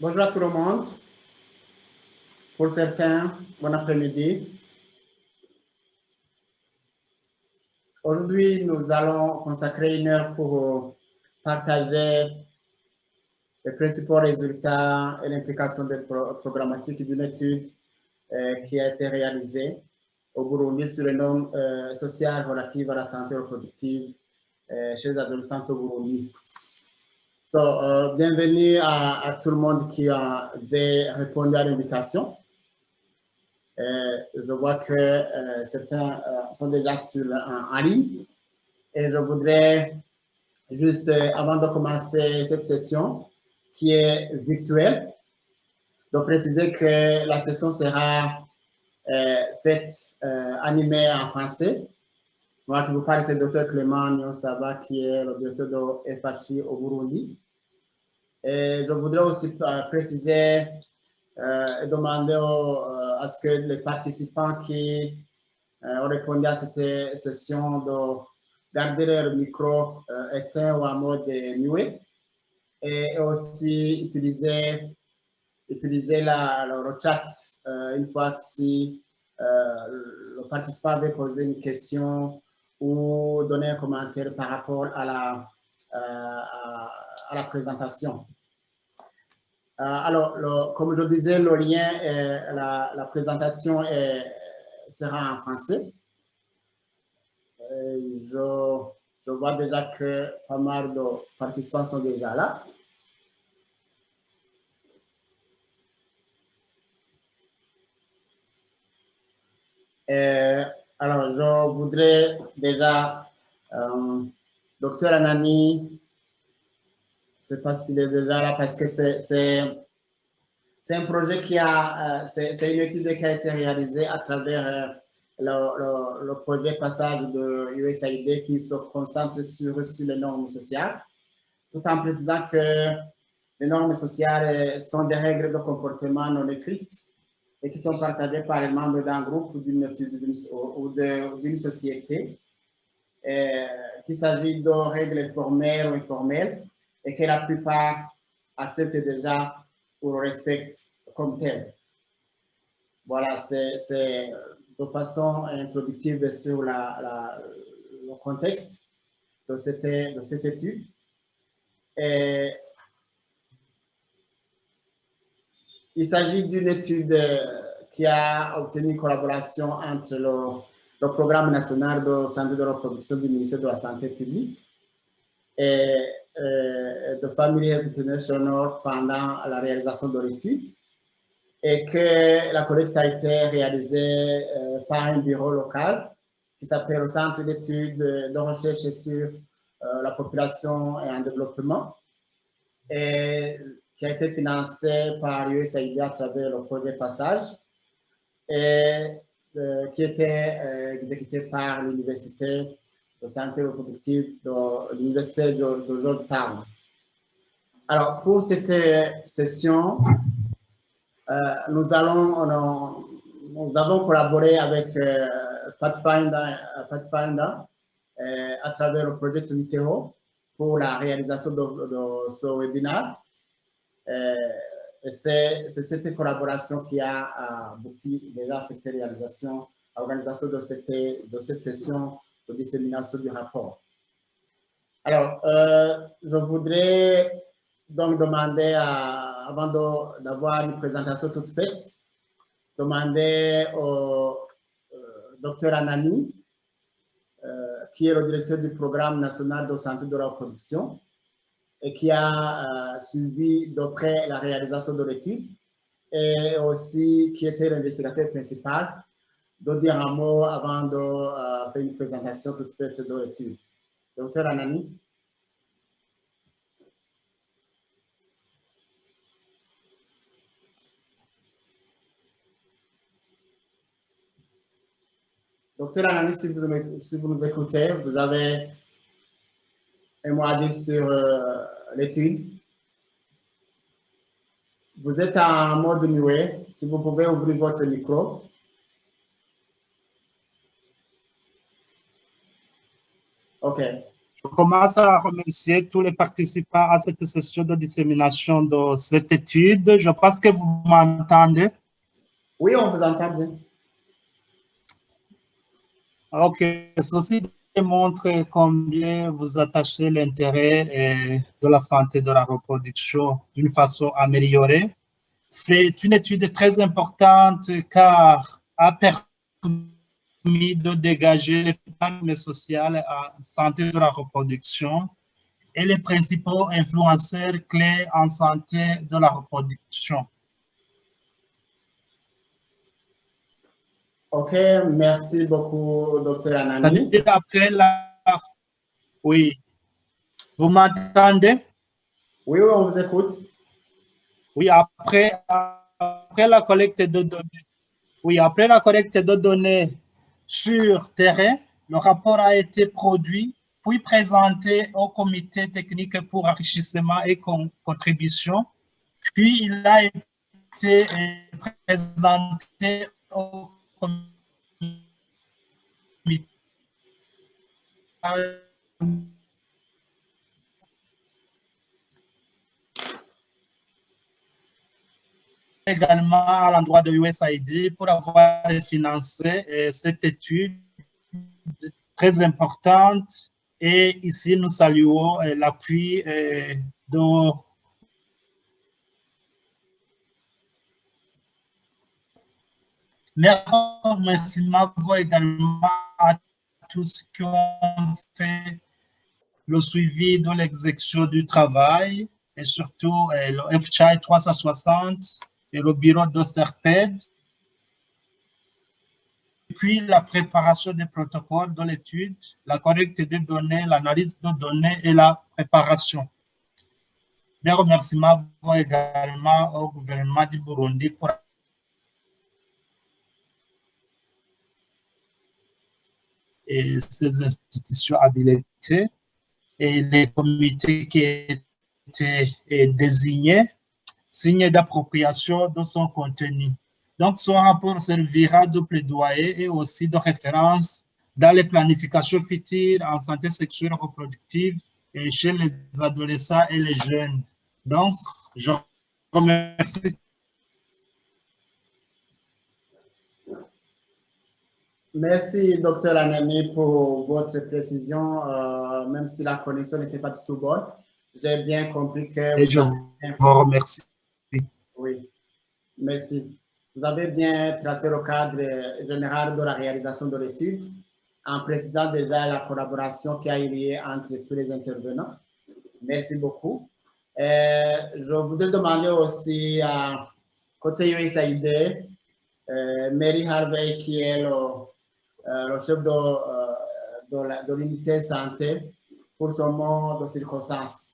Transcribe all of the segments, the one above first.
Bonjour à tout le monde. Pour certains, bon après-midi. Aujourd'hui, nous allons consacrer une heure pour partager les principaux résultats et l'implication programmatique d'une étude qui a été réalisée au Burundi sur les normes sociales relatives à la santé reproductive chez les adolescents au Burundi. Bienvenue à tout le monde qui a répondu à l'invitation. Je vois que certains sont déjà en ligne et je voudrais juste, avant de commencer cette session qui est virtuelle, de préciser que la session sera animée en français. Moi qui vous parle, c'est le Dr Clément Nyonsaba qui est le directeur de FHI au Burundi. Et je voudrais aussi préciser et demander à ce que les participants qui ont répondu à cette session de garder leur micro éteint ou en mode muet et aussi utiliser le chat une fois si le participant veut poser une question ou donner un commentaire par rapport à la présentation. Alors, comme je disais, le lien, la présentation sera en français. Je vois déjà que pas mal de participants sont déjà là. Alors, je voudrais déjà, Docteur Anani, je ne sais pas s'il est déjà là parce que c'est un projet c'est une étude qui a été réalisée à travers le projet passage de USAID qui se concentre sur les normes sociales, tout en précisant que les normes sociales sont des règles de comportement non écrites et qui sont partagées par les membres d'un groupe ou d'une société, qu'il s'agit de règles formelles ou informelles et que la plupart acceptent déjà ou respectent comme telles. Voilà, c'est de façon introductive sur le contexte de cette étude. Et il s'agit d'une étude qui a obtenu une collaboration entre le Programme national de santé de reproduction du ministère de la Santé publique et de Family Health International pendant la réalisation de l'étude, et que la collecte a été réalisée par un bureau local qui s'appelle le Centre d'études de recherche sur la population et un développement, et qui a été financé par USAID à travers le projet Passage, et qui était exécuté par l'Université de santé reproductive de l'Université de Georgetown. Alors, pour cette session, nous avons collaboré avec Pathfinder à travers le projet Tunitero pour la réalisation de ce webinaire. Et c'est cette collaboration qui a abouti déjà à cette réalisation, à l'organisation de cette session de dissémination du rapport. Alors, je voudrais donc demander, avant d'avoir une présentation toute faite, demander au Dr Anani, qui est le directeur du Programme national de santé de la reproduction et qui a suivi de près la réalisation de l'étude, et aussi qui était l'investigateur principal, de dire un mot avant de faire une présentation toute faite de l'étude. Dr Anani. Docteur Anani, si vous nous écoutez, vous avez un mot à dire sur l'étude. Vous êtes en mode muet. Si vous pouvez ouvrir votre micro. OK. Je commence à remercier tous les participants à cette session de dissémination de cette étude. Je pense que vous m'entendez. Oui, on vous entend bien. Ok, ceci démontre combien vous attachez l'intérêt de la santé de la reproduction d'une façon améliorée. C'est une étude très importante car a permis de dégager les problèmes sociaux en santé de la reproduction et les principaux influenceurs clés en santé de la reproduction. Ok, merci beaucoup, Dr. Anani. C'est-à-dire après la... Oui. Vous m'entendez? Oui, oui, on vous écoute. Oui, après la collecte de données. Oui, après la collecte de données sur terrain, le rapport a été produit puis présenté au comité technique pour enrichissement et contribution. Puis il a été présenté au comité également à l'endroit de USAID pour avoir financé cette étude très importante. Et ici, nous saluons l'appui de merci également à tous qui ont fait le suivi de l'exécution du travail et surtout le FCHI 360 et le bureau de CERPED. Puis la préparation des protocoles de l'étude, la collecte des données, l'analyse de données et la préparation. Des remerciements vont également au gouvernement du Burundi pour et ces institutions habilitées et les comités qui étaient désignés, signés d'appropriation de son contenu. Donc, son rapport servira de plaidoyer et aussi de référence dans les planifications futures en santé sexuelle et reproductive et chez les adolescents et les jeunes. Donc, je remercie. Merci, Dr. Anani, pour votre précision, même si la connexion n'était pas du tout bonne. J'ai bien compris que Et je vous remercie. Oui, merci. Vous avez bien tracé le cadre général de la réalisation de l'étude en précisant déjà la collaboration qui a eu lieu entre tous les intervenants. Merci beaucoup. Je voudrais demander aussi à côté USAID, Mary Harvey, qui est le chef de l'unité santé, pour son mot de circonstance.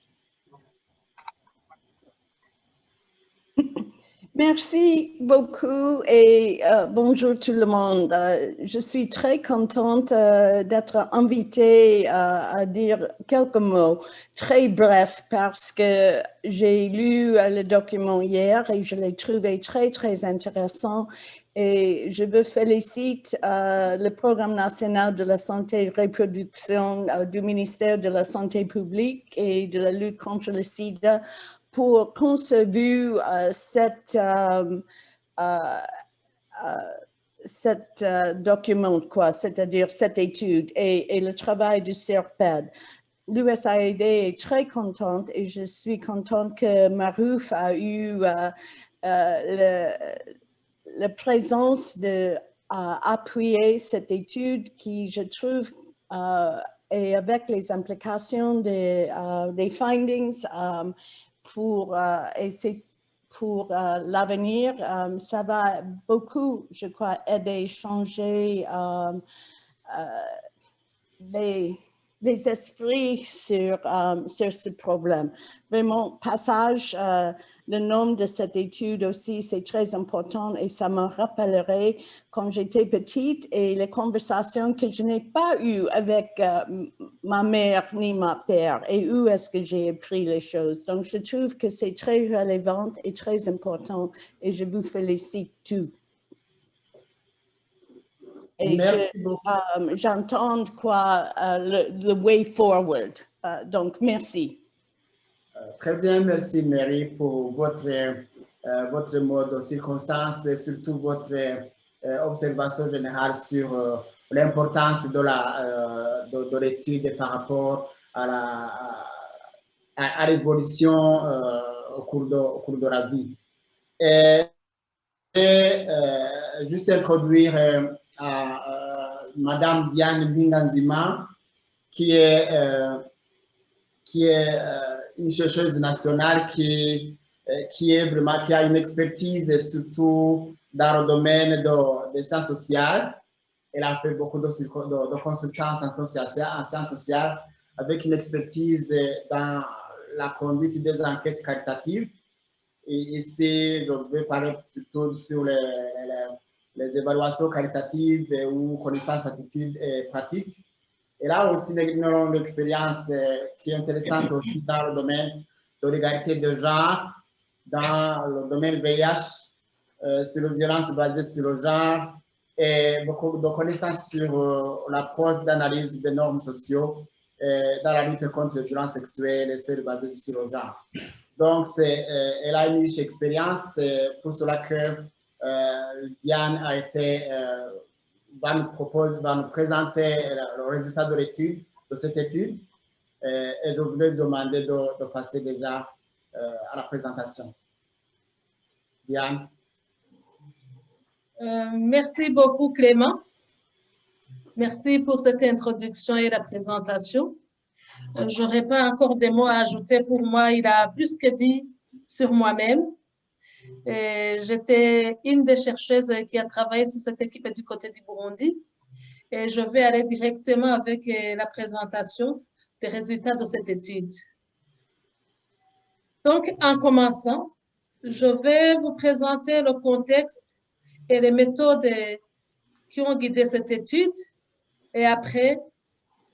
Merci beaucoup et bonjour tout le monde. Je suis très contente d'être invitée à dire quelques mots très brefs parce que j'ai lu le document hier et je l'ai trouvé très, très intéressant. Et je veux féliciter le Programme national de la santé et reproduction du ministère de la Santé publique et de la lutte contre le sida pour concevoir cet document, c'est-à-dire cette étude et le travail du CERPED. L'USAID est très contente et je suis contente que Marouf a eu la présence d'appuyer cette étude qui, je trouve, et avec les implications des findings, pour l'avenir, ça va beaucoup, je crois, aider, changer les esprits sur ce problème. Vraiment, passage, le nom de cette étude aussi, c'est très important et ça me rappellerait quand j'étais petite et les conversations que je n'ai pas eues avec ma mère ni ma père et où est-ce que j'ai appris les choses. Donc, je trouve que c'est très relevant et très important et je vous félicite tous. Et Merci beaucoup. j'entends quoi le way forward. Donc, merci. Très bien, merci Mary pour votre mot de circonstance et surtout votre observation générale sur l'importance de l'étude par rapport à l'évolution au cours de la vie. Juste introduire Madame Diane Binganzima, qui est une chercheuse nationale qui a une expertise surtout dans le domaine des sciences sociales. Elle a fait beaucoup de consultance en sciences sociales avec une expertise dans la conduite des enquêtes caritatives. Et ici, je vais parler surtout sur les évaluations caritatives ou connaissances, attitudes et pratiques. Elle a aussi une longue expérience qui est intéressante aussi dans le domaine de l'égalité de genre, dans le domaine VIH, sur la violence basée sur le genre, et beaucoup de connaissances sur l'approche d'analyse des normes sociaux dans la lutte contre les violences sexuelles et celles basées sur le genre. Donc, elle a une riche expérience, c'est pour cela que Diane va nous présenter le résultat de cette étude. Et je voulais demander de passer déjà à la présentation. Diane. Merci beaucoup, Clément. Merci pour cette introduction et la présentation. Je n'aurai pas encore des mots à ajouter. Pour moi, il a plus que dit sur moi-même. J'étais une des chercheuses qui a travaillé sur cette équipe du côté du Burundi. Et je vais aller directement avec la présentation des résultats de cette étude. Donc, en commençant, je vais vous présenter le contexte et les méthodes qui ont guidé cette étude. Et après,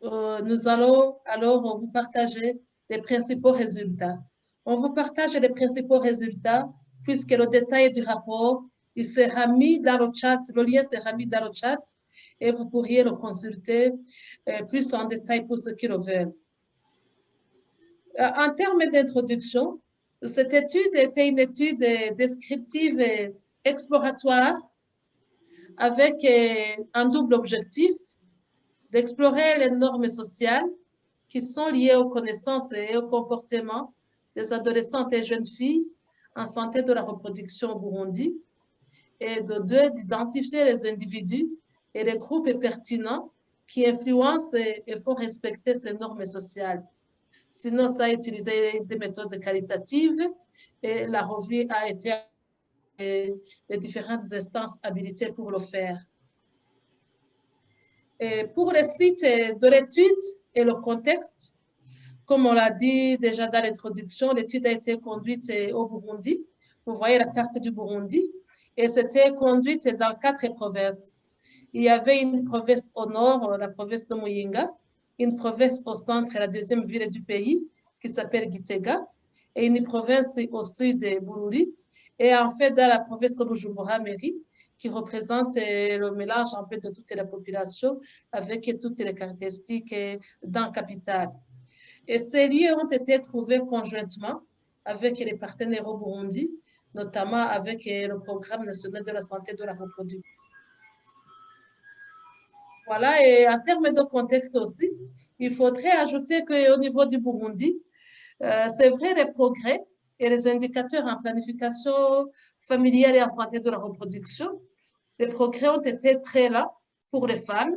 nous allons alors vous partager les principaux résultats. On vous partage les principaux résultats puisque le détail du rapport, il sera mis dans le chat, le lien sera mis dans le chat et vous pourriez le consulter plus en détail pour ceux qui le veulent. En termes d'introduction, cette étude était une étude descriptive et exploratoire avec un double objectif d'explorer les normes sociales qui sont liées aux connaissances et au comportement des adolescentes et jeunes filles en santé de la reproduction au Burundi, et de deux, d'identifier les individus et les groupes pertinents qui influencent et font respecter ces normes sociales. Sinon, ça a utilisé des méthodes qualitatives et la revue a été les différentes instances habilitées pour le faire. Et pour le site de l'étude et le contexte, comme on l'a dit déjà dans l'introduction, l'étude a été conduite au Burundi. Vous voyez la carte du Burundi. Et c'était conduite dans 4 provinces. Il y avait une province au nord, la province de Muyinga, une province au centre, la deuxième ville du pays, qui s'appelle Gitega, et une province au sud, Bururi, et en fait dans la province de Bujumbura, Mairie, qui représente le mélange un peu de toute la population avec toutes les caractéristiques dans la capitale. Et ces lieux ont été trouvés conjointement avec les partenaires au Burundi, notamment avec le Programme national de la santé de la reproduction. Voilà, et en termes de contexte aussi, il faudrait ajouter qu'au niveau du Burundi, c'est vrai, les progrès et les indicateurs en planification familiale et en santé de la reproduction, les progrès ont été très là pour les femmes,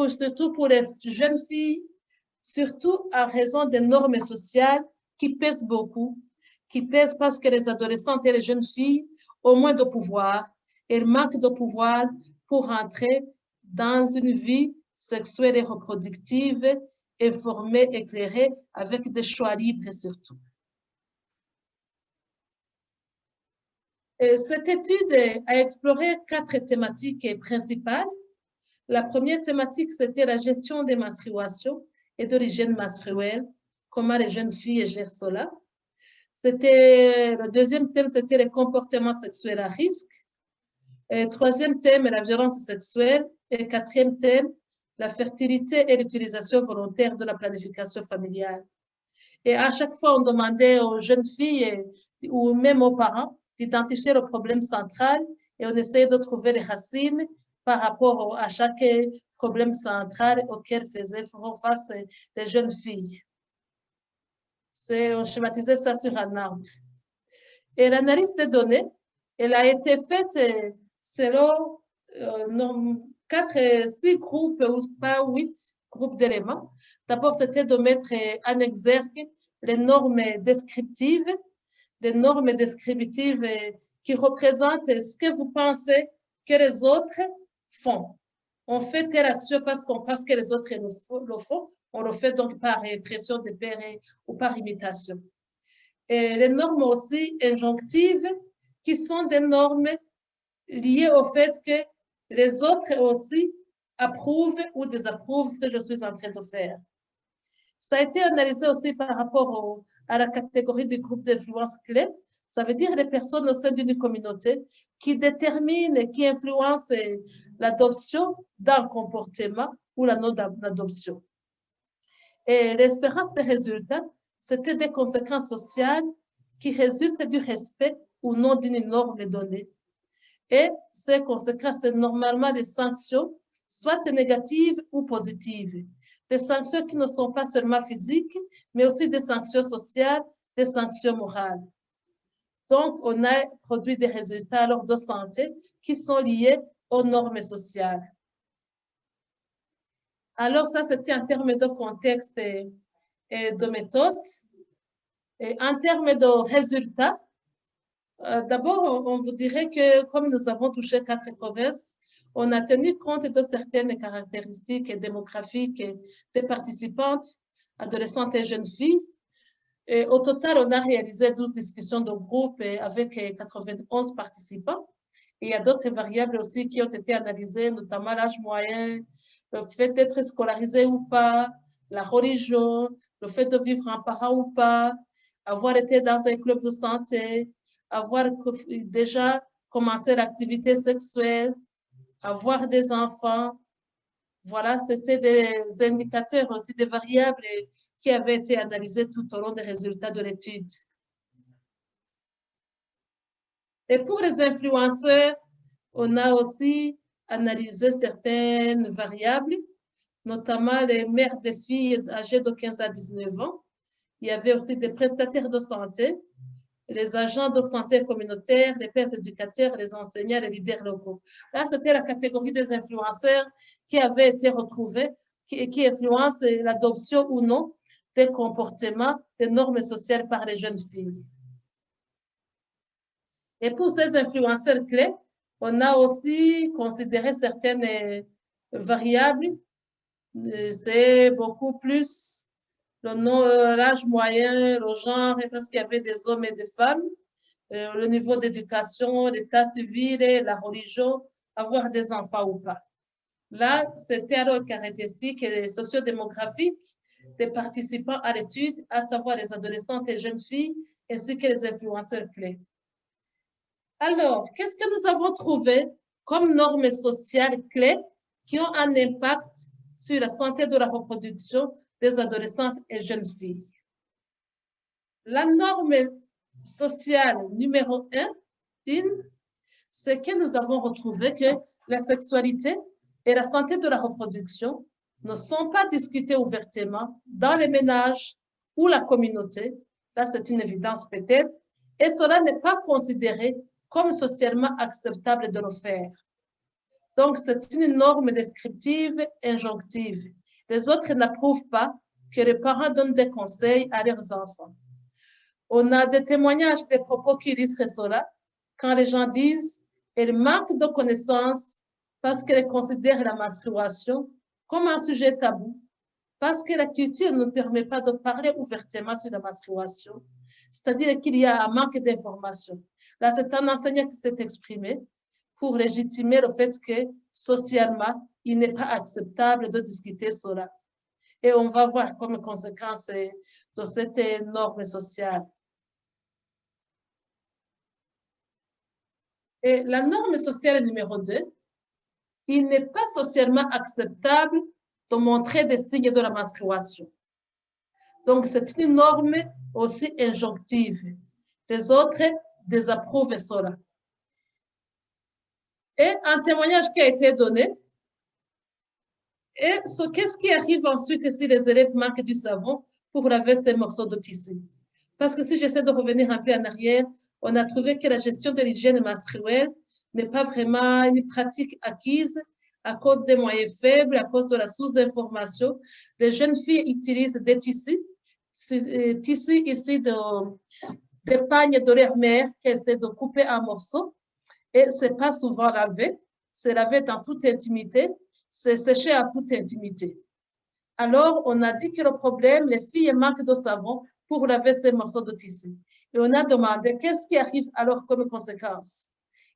surtout pour les jeunes filles, surtout en raison des normes sociales qui pèsent beaucoup, qui pèsent parce que les adolescentes et les jeunes filles ont moins de pouvoir, elles manquent de pouvoir pour entrer dans une vie sexuelle et reproductive, informée, éclairée, avec des choix libres surtout. Et cette étude a exploré 4 thématiques principales. La première thématique, c'était la gestion des menstruations et de l'hygiène menstruelle, comment les jeunes filles gèrent cela. Le deuxième thème, c'était les comportements sexuels à risque. Et troisième thème, la violence sexuelle. Et quatrième thème, la fertilité et l'utilisation volontaire de la planification familiale. Et à chaque fois, on demandait aux jeunes filles ou même aux parents d'identifier le problème central et on essayait de trouver les racines par rapport à chaque problème central auquel faisaient face les jeunes filles. On schématisait ça sur un arbre. Et l'analyse des données, elle a été faite selon 6 groupes, ou pas 8 groupes d'éléments. D'abord, c'était de mettre en exergue les normes descriptives qui représentent ce que vous pensez que les autres font. On fait telle action parce qu'on pense que les autres le font. On le fait donc par pression de pairs ou par imitation. Et les normes aussi injonctives, qui sont des normes liées au fait que les autres aussi approuvent ou désapprouvent ce que je suis en train de faire. Ça a été analysé aussi par rapport à la catégorie des groupes d'influence clés. Ça veut dire les personnes au sein d'une communauté qui déterminent et qui influencent l'adoption d'un comportement ou la non-adoption. Et l'espérance des résultats, c'était des conséquences sociales qui résultent du respect ou non d'une norme donnée. Et ces conséquences, c'est normalement des sanctions, soit négatives ou positives. Des sanctions qui ne sont pas seulement physiques, mais aussi des sanctions sociales, des sanctions morales. Donc, on a produit des résultats alors de santé qui sont liés aux normes sociales. Alors, ça, c'était en termes de contexte et de méthode. Et en termes de résultats, d'abord, on vous dirait que comme nous avons touché 4 provinces, on a tenu compte de certaines caractéristiques démographiques des participantes, adolescentes et jeunes filles. Et au total, on a réalisé 12 discussions de groupe avec 91 participants. Et il y a d'autres variables aussi qui ont été analysées, notamment l'âge moyen, le fait d'être scolarisé ou pas, la religion, le fait de vivre en parent ou pas, avoir été dans un club de santé, avoir déjà commencé l'activité sexuelle, avoir des enfants. Voilà, c'était des indicateurs aussi, des variables qui avaient été analysées tout au long des résultats de l'étude. Et pour les influenceurs, on a aussi analysé certaines variables, notamment les mères de filles âgées de 15 à 19 ans. Il y avait aussi des prestataires de santé, les agents de santé communautaire, les pères éducateurs, les enseignants, les leaders locaux. Là, c'était la catégorie des influenceurs qui avaient été retrouvés, qui influencent l'adoption ou non des comportements, des normes sociales par les jeunes filles. Et pour ces influenceurs clés, on a aussi considéré certaines variables. C'est beaucoup plus l'âge moyen, le genre, parce qu'il y avait des hommes et des femmes, le niveau d'éducation, l'état civil, la religion, avoir des enfants ou pas. Là, c'était alors caractéristique sociodémographique des participants à l'étude, à savoir les adolescentes et jeunes filles, ainsi que les influenceurs clés. Alors, qu'est-ce que nous avons trouvé comme normes sociales clés qui ont un impact sur la santé de la reproduction des adolescentes et jeunes filles? La norme sociale numéro 1, c'est que nous avons retrouvé que la sexualité et la santé de la reproduction ne sont pas discutées ouvertement dans les ménages ou la communauté. Là, c'est une évidence peut-être. Et cela n'est pas considéré comme socialement acceptable de le faire. Donc, c'est une norme descriptive injonctive. Les autres n'approuvent pas que les parents donnent des conseils à leurs enfants. On a des témoignages, des propos qui illustrent cela, quand les gens disent qu'ils manquent de connaissances parce qu'ils considèrent la masturbation comme un sujet tabou, parce que la culture ne permet pas de parler ouvertement sur la masturbation, c'est-à-dire qu'il y a un manque d'informations. Là, c'est un enseignant qui s'est exprimé pour légitimer le fait que socialement, il n'est pas acceptable de discuter cela. Et on va voir comme conséquence de cette norme sociale. Et la norme sociale numéro 2, il n'est pas socialement acceptable de montrer des signes de la menstruation. Donc, c'est une norme aussi injonctive. Les autres désapprouvent cela. Et un témoignage qui a été donné, et qu'est-ce qui arrive ensuite si les élèves manquent du savon pour laver ces morceaux de tissu? Parce que si j'essaie de revenir un peu en arrière, on a trouvé que la gestion de l'hygiène menstruelle n'est pas vraiment une pratique acquise à cause des moyens faibles, à cause de la sous-information. Les jeunes filles utilisent des tissus issus des pagnes de leur mère qu'elles essaient de couper en morceaux. Et ce n'est pas souvent lavé, c'est lavé dans toute intimité, c'est séché en toute intimité. Alors, on a dit que le problème, les filles manquent de savon pour laver ces morceaux de tissu. Et on a demandé qu'est-ce qui arrive alors comme conséquence.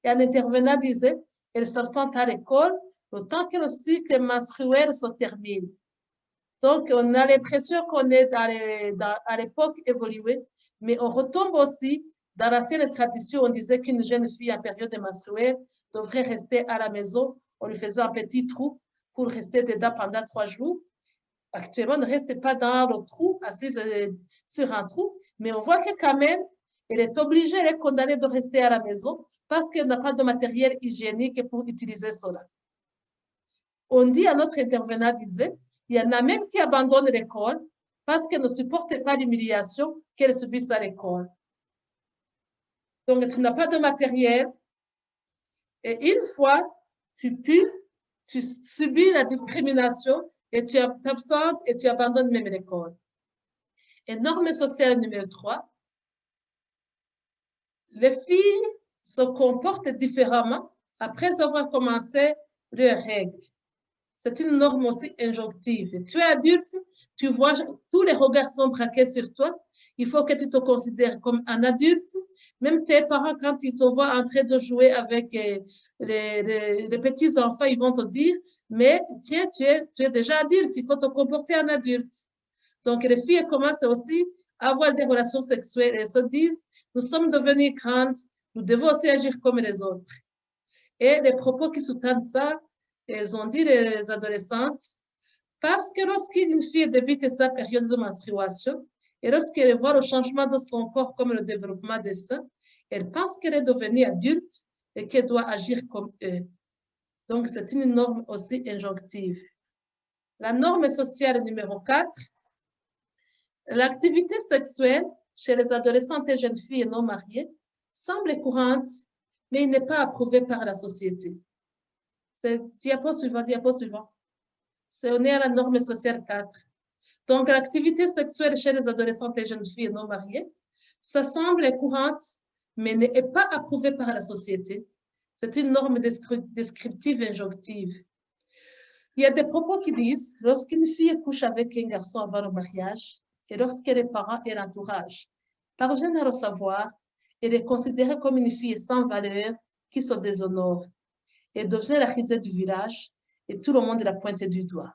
Et un intervenant disait, elles s'absentent à l'école le temps que le cycle menstruel se termine. Donc, on a l'impression qu'on est à l'époque évoluée, mais on retombe aussi dans l'ancienne tradition. On disait qu'une jeune fille en période menstruelle devrait rester à la maison. On lui faisait un petit trou pour rester dedans pendant 3 jours. Actuellement, ne reste pas dans le trou, assise sur un trou, mais on voit que quand même, elle est obligée, elle est condamnée de rester à la maison parce qu'elle n'a pas de matériel hygiénique pour utiliser cela. On dit à notre intervenant, disait, il y en a même qui abandonnent l'école parce qu'elles ne supportent pas l'humiliation qu'elles subissent à l'école. Donc, tu n'as pas de matériel et une fois, tu subis la discrimination et tu t'absentes et tu abandonnes même l'école. Et norme sociale numéro 3, les filles se comportent différemment après avoir commencé leurs règles. C'est une norme aussi injonctive. Tu es adulte, tu vois, tous les regards sont braqués sur toi. Il faut que tu te considères comme un adulte. Même tes parents, quand ils te voient en train de jouer avec les petits-enfants, ils vont te dire, mais tiens, tu es déjà adulte, il faut te comporter en adulte. Donc, les filles commencent aussi à avoir des relations sexuelles et se disent, nous sommes devenues grandes, nous devons aussi agir comme les autres. Et les propos qui sous-tendent ça, ils ont dit les adolescentes, parce que lorsqu'une fille débute sa période de menstruation, et lorsqu'elle voit le changement de son corps comme le développement des seins, elle pense qu'elle est devenue adulte et qu'elle doit agir comme eux. Donc, c'est une norme aussi injonctive. La norme sociale numéro 4, l'activité sexuelle chez les adolescentes et jeunes filles non mariées semble courante, mais il n'est pas approuvé par la société. C'est diapo suivant. On est à la norme sociale 4. Donc, l'activité sexuelle chez les adolescentes et jeunes filles non mariées, ça semble courante, mais n'est pas approuvée par la société. C'est une norme descriptive injonctive. Il y a des propos qui disent, lorsqu'une fille couche avec un garçon avant le mariage, et lorsque les parents et l'entourage parviennent à le savoir, elle est considérée comme une fille sans valeur qui se déshonore. Elle devient la risée du village et tout le monde la pointe du doigt.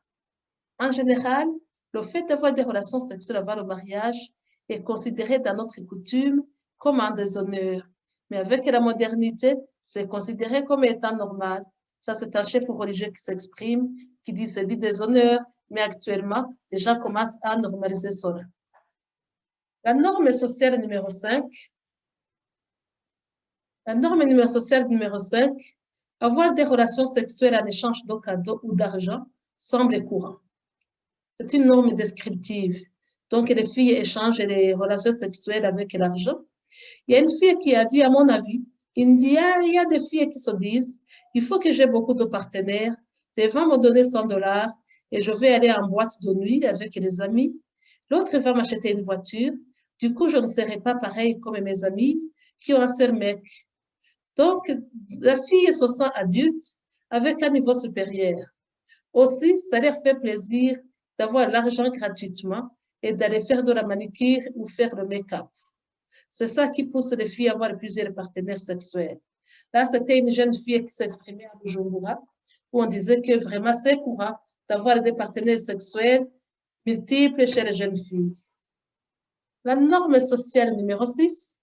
En général, le fait d'avoir des relations sexuelles avant le mariage est considéré dans notre coutume comme un déshonneur. Mais avec la modernité, c'est considéré comme étant normal. Ça, c'est un chef religieux qui s'exprime, qui dit c'est dit déshonneur, mais actuellement, les gens commencent à normaliser cela. La norme sociale numéro 5. La norme sociale numéro 5, avoir des relations sexuelles en échange de cadeaux ou d'argent semble courant. C'est une norme descriptive. Donc, les filles échangent les relations sexuelles avec l'argent. Il y a une fille qui a dit, à mon avis, il y a des filles qui se disent, il faut que j'ai beaucoup de partenaires, les vont me donner $100 et je vais aller en boîte de nuit avec les amis. L'autre va m'acheter une voiture. Du coup, je ne serai pas pareil comme mes amis qui ont un seul mec. Donc, la fille se sent adulte avec un niveau supérieur. Aussi, ça leur fait plaisir d'avoir l'argent gratuitement et d'aller faire de la manicure ou faire le make-up. C'est ça qui pousse les filles à avoir plusieurs partenaires sexuels. Là, c'était une jeune fille qui s'exprimait à Bujumbura, où on disait que vraiment c'est courant d'avoir des partenaires sexuels multiples chez les jeunes filles. La norme sociale numéro 6,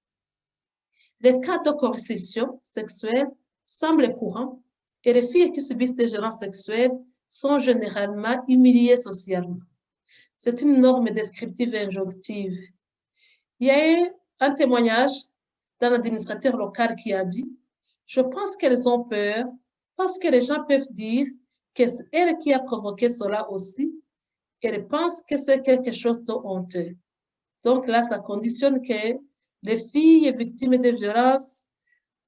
les cas de coercition sexuelle semblent courants et les filles qui subissent des violences sexuelles sont généralement humiliées socialement. C'est une norme descriptive et injonctive. Il y a eu un témoignage d'un administrateur local qui a dit « Je pense qu'elles ont peur parce que les gens peuvent dire que c'est elle qui a provoqué cela aussi. Elles pensent que c'est quelque chose de honteux. » Donc là, ça conditionne que les filles victimes de violences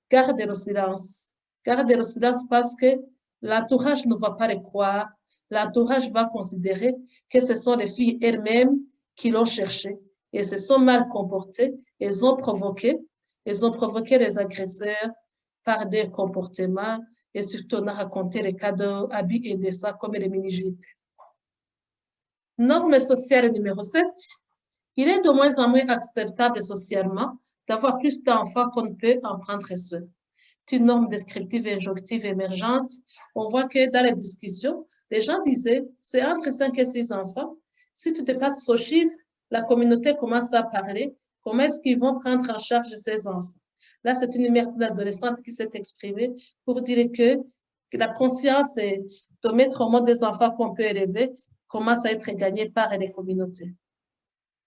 gardent le silence. Gardent le silence parce que l'entourage ne va pas les croire. L'entourage va considérer que ce sont les filles elles-mêmes qui l'ont cherché et se sont mal comportées. Elles ont provoqué les agresseurs par des comportements et surtout on a raconté les cas d'abus et de ça comme les mini-jupes. Norme sociale numéro 7. Il est de moins en moins acceptable socialement d'avoir plus d'enfants qu'on ne peut en prendre soin. C'est une norme descriptive et injonctive émergente. On voit que dans les discussions, les gens disaient, c'est entre 5 et 6 enfants. Si tu dépasses ce chiffre, la communauté commence à parler. Comment est-ce qu'ils vont prendre en charge ces enfants? Là, c'est une mère d'adolescente qui s'est exprimée pour dire que la conscience de mettre au monde des enfants qu'on peut élever commence à être gagnée par les communautés.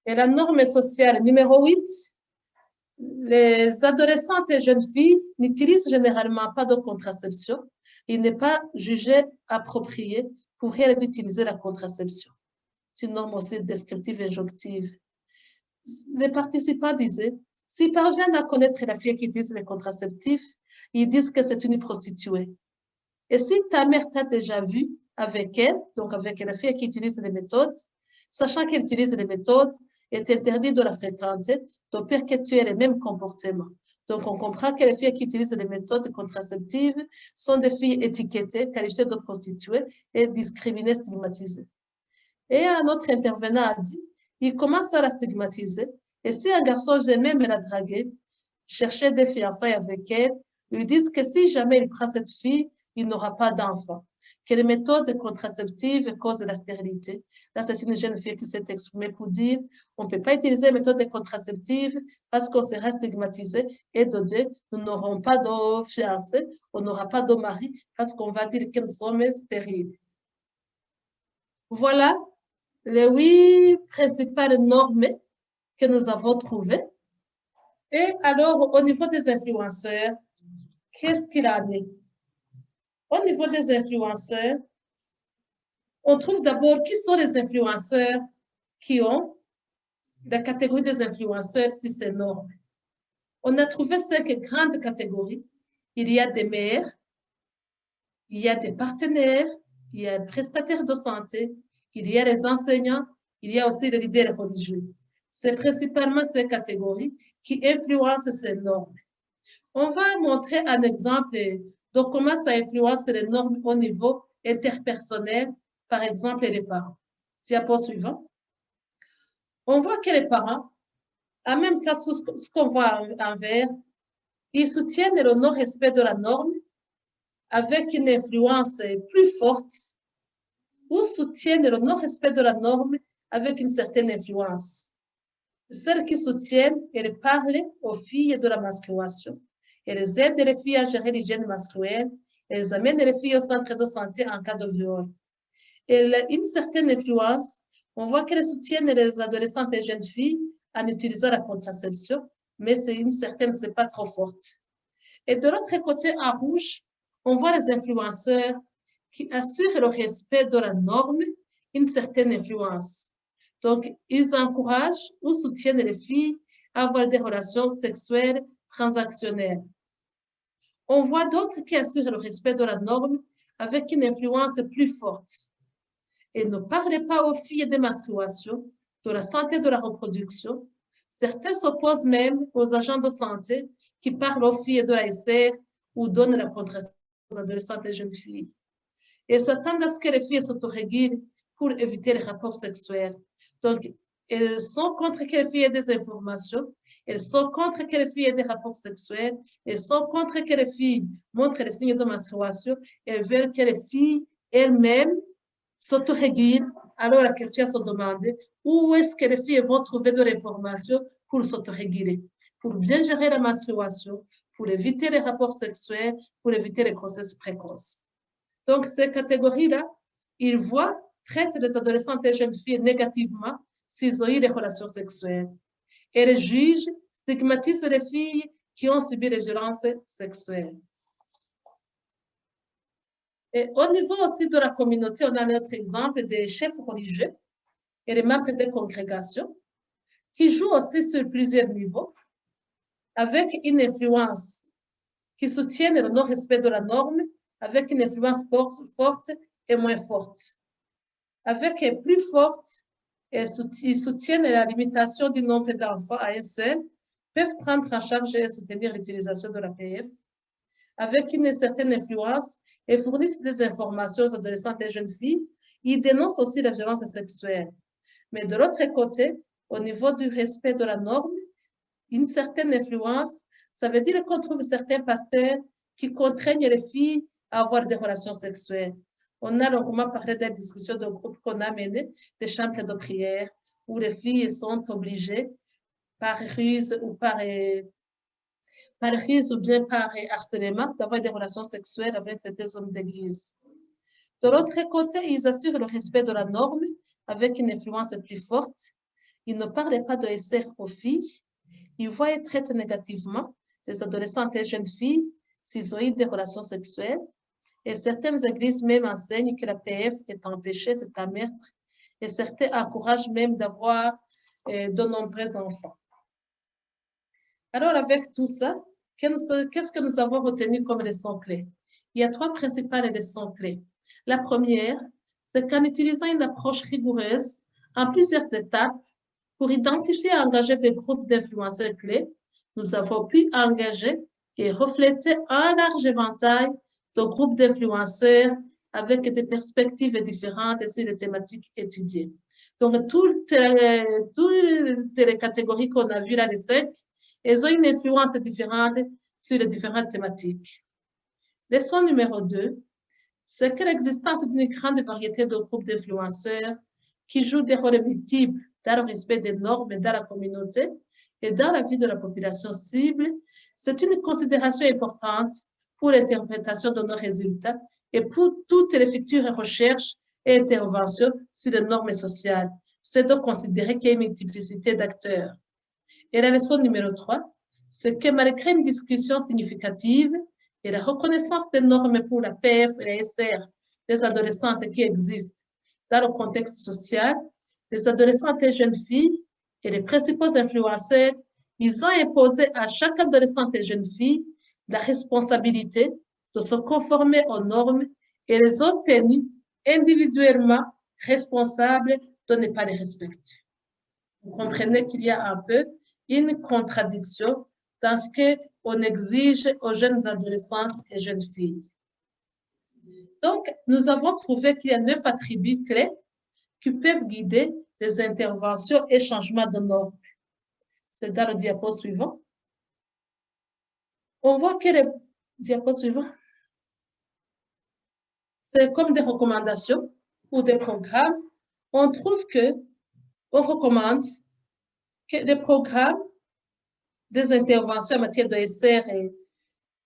Et la norme sociale numéro 8, les adolescentes et jeunes filles n'utilisent généralement pas de contraception. Il n'est pas jugé approprié pour elles d'utiliser la contraception. C'est une norme aussi descriptive et injonctive. Les participants disaient, s'ils parviennent à connaître la fille qui utilise les contraceptifs, ils disent que c'est une prostituée. Et si ta mère t'a déjà vu avec elle, donc avec la fille qui utilise les méthodes, sachant qu'elle utilise les méthodes, est interdit de la fréquenter, de perpétuer les mêmes comportements. Donc, on comprend que les filles qui utilisent les méthodes contraceptives sont des filles étiquetées, qualifiées de prostituées et discriminées, stigmatisées. Et un autre intervenant a dit, il commence à la stigmatiser. Et si un garçon vient même la draguer, chercher des fiançailles avec elle, lui disent que si jamais il prend cette fille, il n'aura pas d'enfant. Que les méthodes contraceptives causent la stérilité. Là, c'est une jeune fille qui s'est exprimée pour dire on ne peut pas utiliser les méthodes contraceptives parce qu'on sera stigmatisé. Et de deux, nous n'aurons pas de fiancé, on n'aura pas de mari parce qu'on va dire que nous sommes stériles. Voilà les 8 principales normes que nous avons trouvées. Et alors, au niveau des influenceurs, qu'est-ce qu'il en est? Au niveau des influenceurs, on trouve d'abord qui sont les influenceurs qui ont la catégorie des influenceurs si c'est norme. On a trouvé 5 grandes catégories. Il y a des mères, il y a des partenaires, il y a des prestataires de santé, il y a les enseignants, il y a aussi les leaders religieux. C'est principalement ces catégories qui influencent ces normes. On va montrer un exemple de comment ça influence les normes au niveau interpersonnel, par exemple les parents. Diapo suivant. On voit que les parents, en même temps ce qu'on voit en vert, ils soutiennent le non-respect de la norme avec une influence plus forte ou soutiennent le non-respect de la norme avec une certaine influence. Celles qui soutiennent, elles parlent aux filles de la menstruation. Elles aident les filles à gérer l'hygiène menstruelle. Elles amènent les filles au centre de santé en cas de viol. Et une certaine influence, on voit qu'elles soutiennent les adolescentes et jeunes filles en utilisant la contraception, mais c'est une certaine, c'est pas trop forte. Et de l'autre côté, en rouge, on voit les influenceurs qui assurent le respect de la norme, une certaine influence. Donc, ils encouragent ou soutiennent les filles à avoir des relations sexuelles transactionnelles. On voit d'autres qui assurent le respect de la norme avec une influence plus forte. Et ne parlez pas aux filles des menstruations, de la santé de la reproduction. Certains s'opposent même aux agents de santé qui parlent aux filles de la SR ou donnent la contraception aux adolescentes et jeunes filles. Et s'attendent à ce que les filles s'autorégulent pour éviter les rapports sexuels. Donc, elles sont contre que les filles aient des informations, elles sont contre que les filles aient des rapports sexuels, elles sont contre que les filles montrent les signes de menstruation, elles veulent que les filles elles-mêmes s'autorégulent. Alors la question est de se demander où est-ce que les filles vont trouver de l'information pour s'autoréguler. pour bien gérer la menstruation, pour éviter les rapports sexuels, pour éviter les grossesses précoces. Donc, ces catégories-là, ils traitent les adolescentes et jeunes filles négativement s'ils ont eu des relations sexuelles. Et les juges stigmatisent les filles qui ont subi des violences sexuelles. Et au niveau aussi de la communauté, on a notre exemple des chefs religieux et des membres des congrégations qui jouent aussi sur plusieurs niveaux avec une influence qui soutiennent le non-respect de la norme, avec une influence forte et moins forte. Avec plus forte, ils soutiennent la limitation du nombre d'enfants à un seul, peuvent prendre en charge et soutenir l'utilisation de l'APF. Avec une certaine influence, et fournissent des informations aux adolescentes et jeunes filles, ils dénoncent aussi la violence sexuelle. Mais de l'autre côté, au niveau du respect de la norme, une certaine influence, ça veut dire qu'on trouve certains pasteurs qui contraignent les filles à avoir des relations sexuelles. On a longuement parlé des discussions de groupe qu'on a menées, des chambres de prière, où les filles sont obligées, par ruse ou bien par harcèlement, d'avoir des relations sexuelles avec certains hommes d'église. De l'autre côté, ils assurent le respect de la norme avec une influence plus forte. Ils ne parlent pas de SR aux filles. Ils voient et traitent négativement les adolescentes et jeunes filles s'ils ont eu des relations sexuelles. Et certaines églises même enseignent que la PF est un péché, c'est un meurtre. Et certains encouragent même d'avoir de nombreux enfants. Alors, avec tout ça, qu'est-ce que nous avons retenu comme leçons clés? Il y a 3 principales leçons clés. La première, c'est qu'en utilisant une approche rigoureuse, en plusieurs étapes, pour identifier et engager des groupes d'influenceurs clés, nous avons pu engager et refléter un large éventail de groupes d'influenceurs avec des perspectives différentes sur les thématiques étudiées. Donc, toutes les catégories qu'on a vues là, les 5, elles ont une influence différente sur les différentes thématiques. Leçon numéro 2, c'est que l'existence d'une grande variété de groupes d'influenceurs qui jouent des rôles multiples dans le respect des normes dans la communauté et dans la vie de la population cible, c'est une considération importante pour l'interprétation de nos résultats et pour toutes les futures recherches et interventions sur les normes sociales. C'est de considérer qu'il y a une multiplicité d'acteurs. Et la leçon numéro 3, c'est que malgré une discussion significative et la reconnaissance des normes pour la PF et la SR des adolescentes qui existent dans le contexte social, les adolescentes et jeunes filles et les principaux influenceurs, ils ont imposé à chaque adolescente et jeune fille la responsabilité de se conformer aux normes et les ont tenus individuellement responsables de ne pas les respecter. Vous comprenez qu'il y a un peu une contradiction dans ce qu'on exige aux jeunes adolescentes et jeunes filles. Donc, nous avons trouvé qu'il y a 9 attributs clés qui peuvent guider les interventions et changements de normes. C'est dans le diapo suivant. On voit que le diapo suivant, c'est comme des recommandations ou des programmes. On trouve que on recommande que les programmes des interventions en matière de SR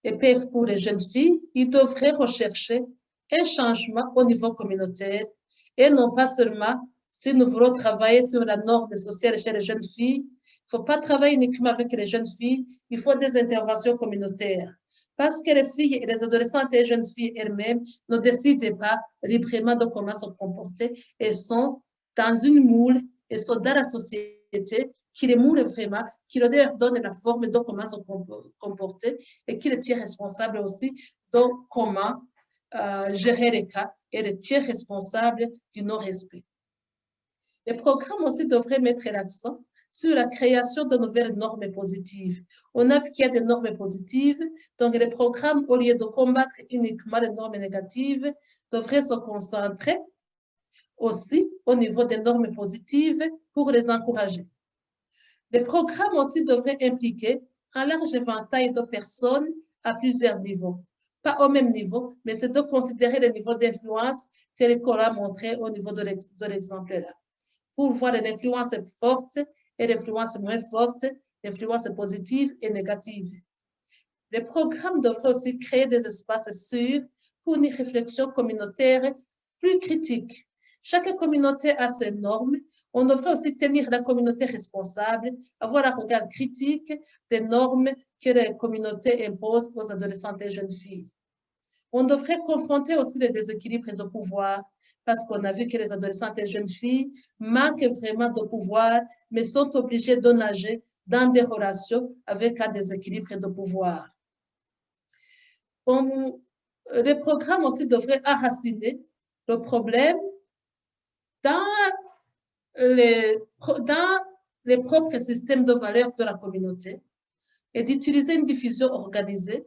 et PF pour les jeunes filles, ils devraient rechercher un changement au niveau communautaire et non pas seulement si nous voulons travailler sur la norme sociale chez les jeunes filles. Il ne faut pas travailler uniquement avec les jeunes filles, il faut des interventions communautaires. Parce que les filles et les adolescentes et les jeunes filles elles-mêmes ne décident pas librement de comment se comporter. Elles sont dans une moule, elles sont dans la société qui les moule vraiment, qui leur donne la forme de comment se comporter et qui les tient responsables aussi de comment gérer les cas et les tient responsables du non-respect. Les programmes aussi devraient mettre l'accent sur la création de nouvelles normes positives. On a vu qu'il y a des normes positives, donc les programmes, au lieu de combattre uniquement les normes négatives, devraient se concentrer aussi au niveau des normes positives pour les encourager. Les programmes aussi devraient impliquer un large éventail de personnes à plusieurs niveaux. Pas au même niveau, mais c'est de considérer les niveaux d'influence tel qu'on l'a montré au niveau de l'exemple là. Pour voir l'influence forte et l'influence moins forte influences positives et négatives. Les programmes devraient aussi créer des espaces sûrs pour une réflexion communautaire plus critique. Chaque communauté a ses normes. On devrait aussi tenir la communauté responsable, avoir un regard critique des normes que les communautés imposent aux adolescentes et jeunes filles. On devrait confronter aussi les déséquilibres de pouvoir, parce qu'on a vu que les adolescentes et jeunes filles manquent vraiment de pouvoir, mais sont obligées de nager dans des relations avec un déséquilibre de pouvoir. Les programmes aussi devraient enraciner le problème dans les propres systèmes de valeurs de la communauté et d'utiliser une diffusion organisée,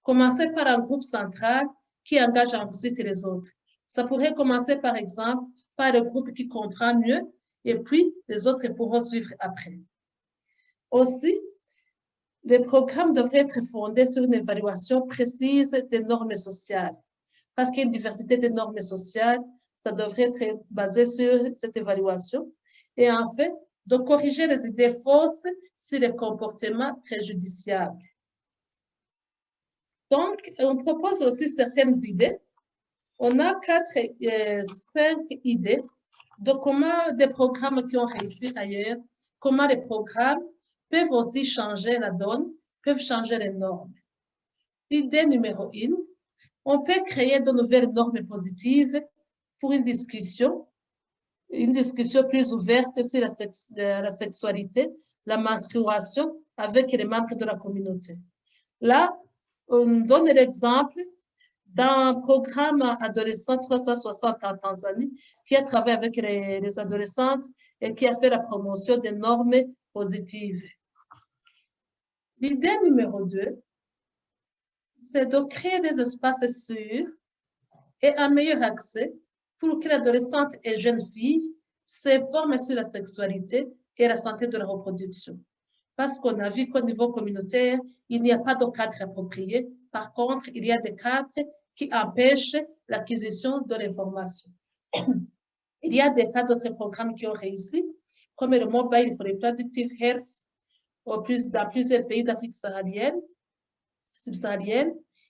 commencer par un groupe central qui engage ensuite les autres. Ça pourrait commencer par exemple par le groupe qui comprend mieux et puis les autres pourront suivre après. Aussi, les programmes devraient être fondés sur une évaluation précise des normes sociales. Parce qu'il y a une diversité des normes sociales, ça devrait être basé sur cette évaluation. Et en fait, de corriger les idées fausses sur les comportements préjudiciables. Donc, on propose aussi certaines idées. On a 5 idées de comment des programmes qui ont réussi ailleurs, comment les programmes peuvent aussi changer la donne, peuvent changer les normes. L'idée numéro 1, on peut créer de nouvelles normes positives pour une discussion plus ouverte sur la sexualité, la menstruation avec les membres de la communauté. Là, on donne l'exemple d'un programme adolescent 360 en Tanzanie qui a travaillé avec les adolescentes et qui a fait la promotion des normes positives. L'idée numéro 2, c'est de créer des espaces sûrs et un meilleur accès pour que l'adolescente et jeune fille s'informent sur la sexualité et la santé de la reproduction. Parce qu'on a vu qu'au niveau communautaire, il n'y a pas de cadre approprié. Par contre, il y a des cadres qui empêchent l'acquisition de l'information. Il y a des cas d'autres programmes qui ont réussi, comme le Mobile for Reproductive Health dans plusieurs pays d'Afrique subsaharienne.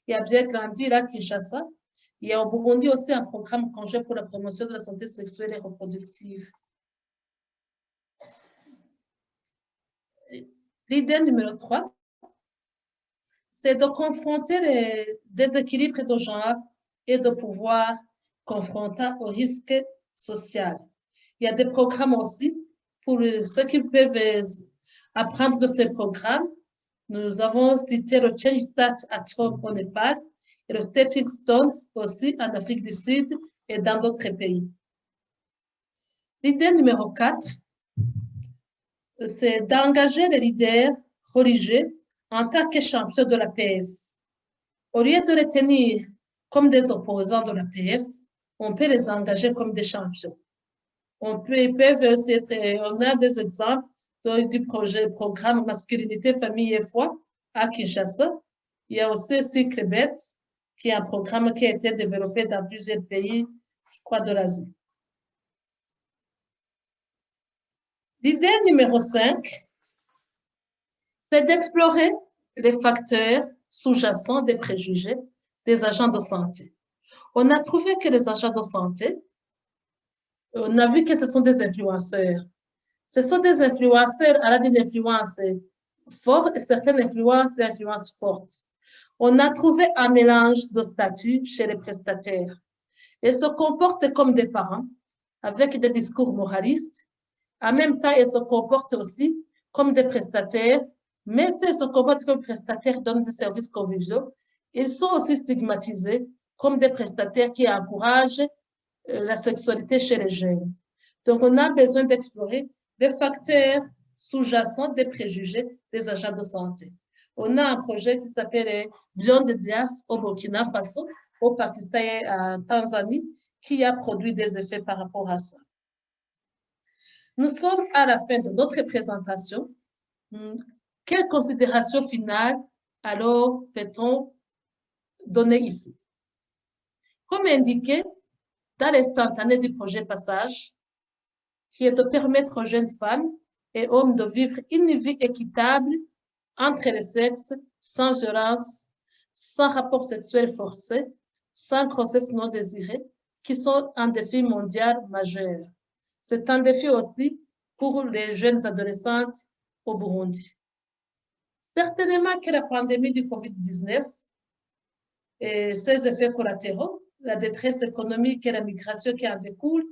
Il y a bien grandi là, Kinshasa. Il y a au Burundi aussi un programme conjoint pour la promotion de la santé sexuelle et reproductive. L'idée numéro 3, c'est de confronter les déséquilibres de genre et de pouvoir confrontant au risque social. Il y a des programmes aussi pour ceux qui peuvent apprendre de ces programmes. Nous avons cité le Change Start at Home au Népal et le Stepping Stones aussi en Afrique du Sud et dans d'autres pays. L'idée numéro 4, c'est d'engager les leaders religieux en tant que champions de la PF. Au lieu de les tenir comme des opposants de la PF, on peut les engager comme des champions. On a des exemples du programme Masculinité, Famille et Foi à Kinshasa. Il y a aussi Cycle Bets, qui est un programme qui a été développé dans plusieurs pays, je crois, de l'Asie. L'idée numéro 5, c'est d'explorer les facteurs sous-jacents des préjugés des agents de santé. On a trouvé que les agents de santé, on a vu que ce sont des influenceurs. Ce sont des influenceurs à une influence forte et certaines influences, l'influence forte. On a trouvé un mélange de statuts chez les prestataires. Ils se comportent comme des parents, avec des discours moralistes. En même temps, ils se comportent aussi comme des prestataires, mais s'ils se comportent comme prestataires, donnent des services conviviaux, ils sont aussi stigmatisés comme des prestataires qui encouragent la sexualité chez les jeunes. Donc, on a besoin d'explorer les facteurs sous-jacents des préjugés des agents de santé. On a un projet qui s'appelle Beyond the Dias au Burkina Faso, au Pakistan et en Tanzanie, qui a produit des effets par rapport à ça. Nous sommes à la fin de notre présentation. Quelles considérations finales alors peut-on donner ici? Comme indiqué dans l'instantané du projet Passage, qui est de permettre aux jeunes femmes et hommes de vivre une vie équitable entre les sexes, sans violence, sans rapport sexuel forcé, sans grossesse non désirée, qui sont un défi mondial majeur. C'est un défi aussi pour les jeunes adolescentes au Burundi. Certainement que la pandémie du COVID-19 et ses effets collatéraux, la détresse économique et la migration qui en découlent,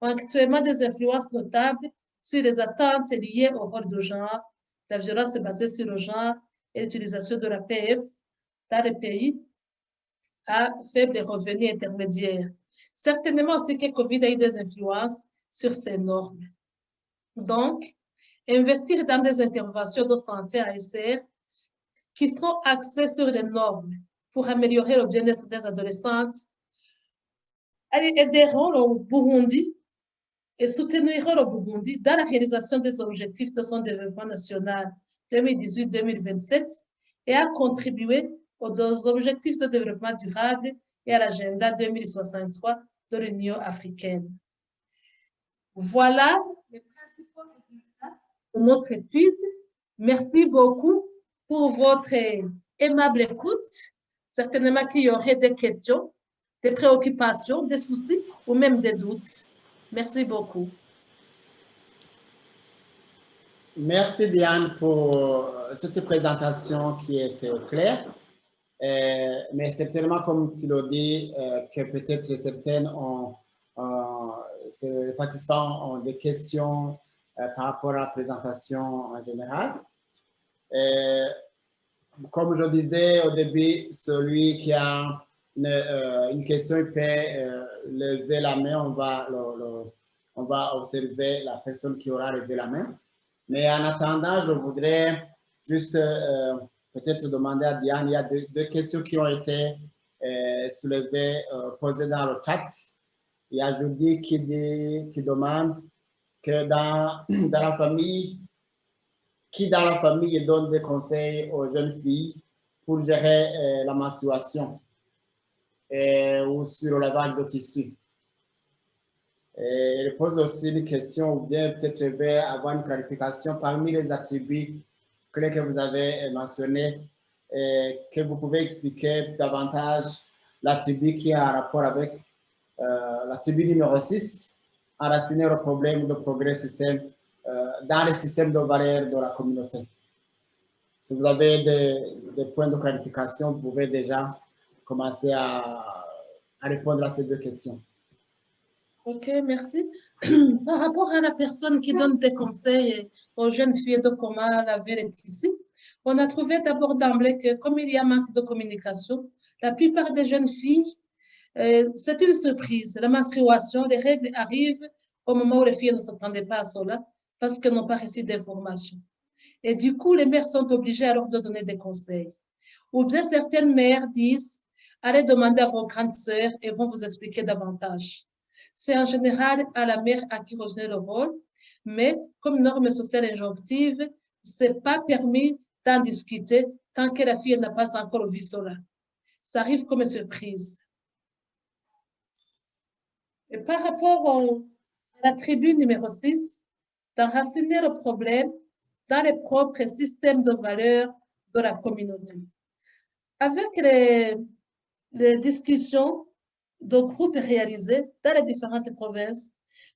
ont actuellement des influences notables sur les attentes liées au rôle de genre, la violence basée sur le genre et l'utilisation de la PF dans les pays à faible revenu intermédiaire. Certainement aussi que COVID a eu des influences sur ces normes. Donc, investir dans des interventions de santé ASR qui sont axées sur les normes pour améliorer le bien-être des adolescentes, aideront le Burundi et souteniront le Burundi dans la réalisation des objectifs de son développement national 2018-2027 et à contribuer aux objectifs de développement durable et à l'agenda 2063 de l'Union africaine. Voilà les principaux résultats de notre étude. Merci beaucoup pour votre aimable écoute. Certainement qu'il y aurait des questions, des préoccupations, des soucis ou même des doutes. Merci beaucoup. Merci Diane pour cette présentation qui était claire. Mais certainement, comme tu l'as dit, que peut-être certaines les participants ont des questions par rapport à la présentation en général. Comme je disais au début, celui qui a une question, il peut lever la main, on va observer la personne qui aura levé la main. Mais en attendant, je voudrais juste peut-être demander à Diane, il y a deux questions qui ont été soulevées, posées dans le chat. Il y a Judy qui demande que dans la famille, qui dans la famille donne des conseils aux jeunes filles pour gérer la menstruation ou sur le lavage de tissu. Elle pose aussi une question, ou bien peut-être je vais avoir une clarification parmi les attributs que vous avez mentionnés, que vous pouvez expliquer davantage l'attribut qui a un rapport avec l'attribut numéro 6, enraciner le problème de progrès système dans les systèmes de valeurs de la communauté. Si vous avez des points de clarification, vous pouvez déjà commencer à répondre à ces deux questions. Ok, merci. Par rapport à la personne qui donne des conseils aux jeunes filles de comment laver les tissus, on a trouvé d'abord d'emblée que comme il y a manque de communication, la plupart des jeunes filles, c'est une surprise. La menstruation, les règles arrivent au moment où les filles ne s'attendaient pas à cela parce qu'elles n'ont pas reçu d'informations. Et du coup, les mères sont obligées alors de donner des conseils. Ou bien certaines mères disent, allez demander à vos grandes sœurs et vont vous expliquer davantage. C'est en général à la mère à qui revient le rôle, mais comme norme sociale injonctive, ce n'est pas permis d'en discuter tant que la fille n'a pas encore vu cela. Ça arrive comme une surprise. Et par rapport à la tribune numéro 6, d'enraciner le problème dans les propres systèmes de valeurs de la communauté. Avec les discussions de groupes réalisés dans les différentes provinces,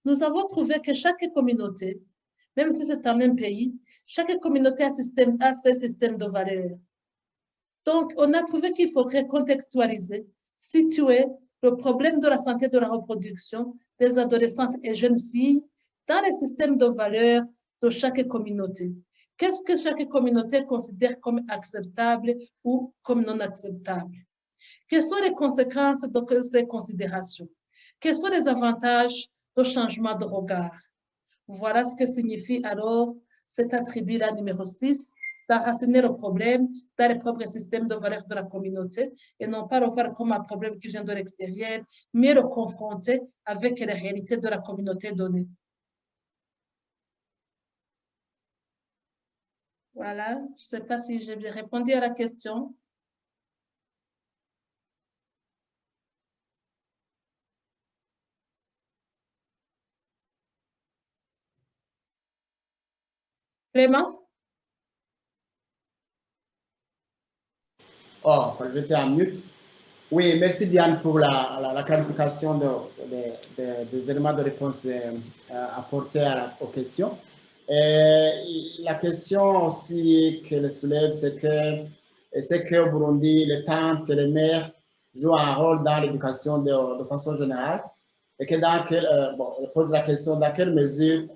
nous avons trouvé que chaque communauté, même si c'est un même pays, chaque communauté a ses systèmes de valeurs. Donc, on a trouvé qu'il faudrait contextualiser, situer le problème de la santé de la reproduction des adolescentes et jeunes filles dans les systèmes de valeurs de chaque communauté. Qu'est-ce que chaque communauté considère comme acceptable ou comme non acceptable? Quelles sont les conséquences de ces considérations? Quels sont les avantages de changement de regard? Voilà ce que signifie alors cet attribut-là numéro 6, d'enraciner le problème dans les propres systèmes de valeurs de la communauté et non pas le voir comme un problème qui vient de l'extérieur, mais le confronter avec les réalités de la communauté donnée. Voilà, je ne sais pas si j'ai bien répondu à la question. Clément? Oh, j'étais en mute. Oui, merci Diane pour la clarification des éléments de réponse apportés aux questions. La question aussi qu'elle soulève, c'est qu'au Burundi, les tantes et les mères jouent un rôle dans l'éducation de façon générale. Et que bon, elle pose la question dans quelle mesure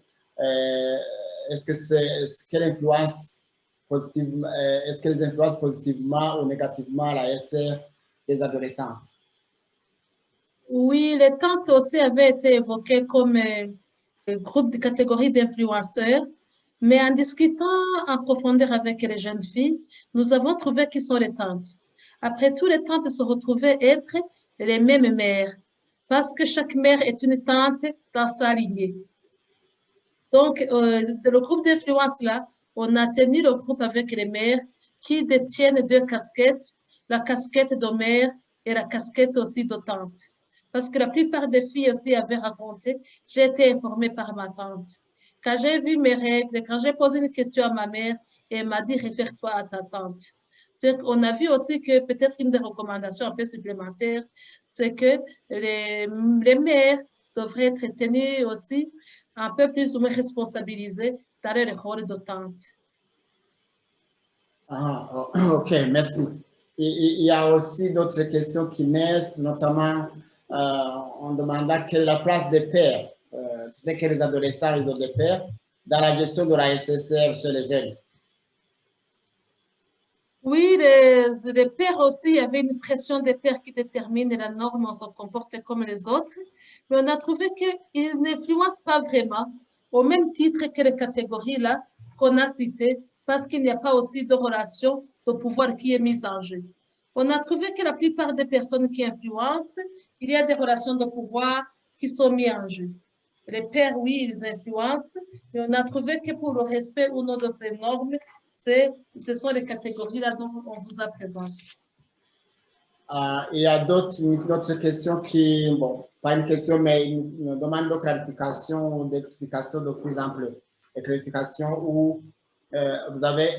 quelle influence positive, est-ce qu'elles influencent positivement ou négativement la SR des adolescentes? Oui, les tantes aussi avaient été évoquées comme groupe de catégorie d'influenceurs, mais en discutant en profondeur avec les jeunes filles, nous avons trouvé qui sont les tantes. Après tout, les tantes se retrouvaient être les mêmes mères, parce que chaque mère est une tante dans sa lignée. Donc, le groupe d'influence-là, on a tenu le groupe avec les mères qui détiennent deux casquettes, la casquette de mère et la casquette aussi de tante. Parce que la plupart des filles aussi avaient raconté, j'ai été informée par ma tante. Quand j'ai vu mes règles, quand j'ai posé une question à ma mère, elle m'a dit, réfère-toi à ta tante. Donc, on a vu aussi que peut-être une des recommandations un peu supplémentaires, c'est que les mères devraient être tenues aussi un peu plus ou moins responsabilisées dans le rôle de tante. Ah, ok, merci. Il y a aussi d'autres questions qui naissent, notamment en demandant quelle est la place des pères. Tu sais que les adolescents, ils ont des pères dans la gestion de la SSR chez les jeunes. Oui, les pères aussi, il y avait une pression des pères qui détermine la norme, on se comporte comme les autres, mais on a trouvé qu'ils n'influencent pas vraiment au même titre que les catégories-là qu'on a citées, parce qu'il n'y a pas aussi de relation de pouvoir qui est mise en jeu. On a trouvé que la plupart des personnes qui influencent, il y a des relations de pouvoir qui sont mises en jeu. Les pères, oui, ils influencent, mais on a trouvé que pour le respect ou non de ces normes, ce sont les catégories là dont on vous a présenté. Il y a d'autres questions qui, bon, pas une question, mais une demande de clarification ou d'explication de plus ample. Et clarification où vous avez,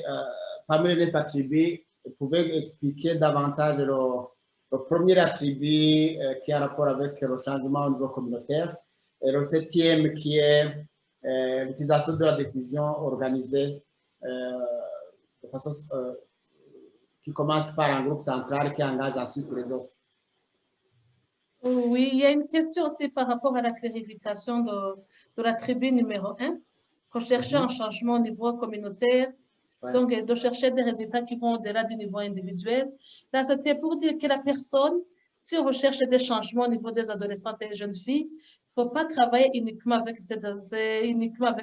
parmi les attributs, vous pouvez expliquer davantage le premier attribut qui a rapport avec le changement au niveau communautaire et le septième qui est l'utilisation de la décision organisée de façon qui commence par un groupe central qui engage ensuite les autres. Oui, il y a une question aussi par rapport à la clarification de l'attribut numéro 1, rechercher un changement au niveau communautaire, donc de chercher des résultats qui vont au-delà du niveau individuel. Là, c'était pour dire que la personne, si on recherche des changements au niveau des adolescentes et des jeunes filles, il ne faut pas travailler uniquement avec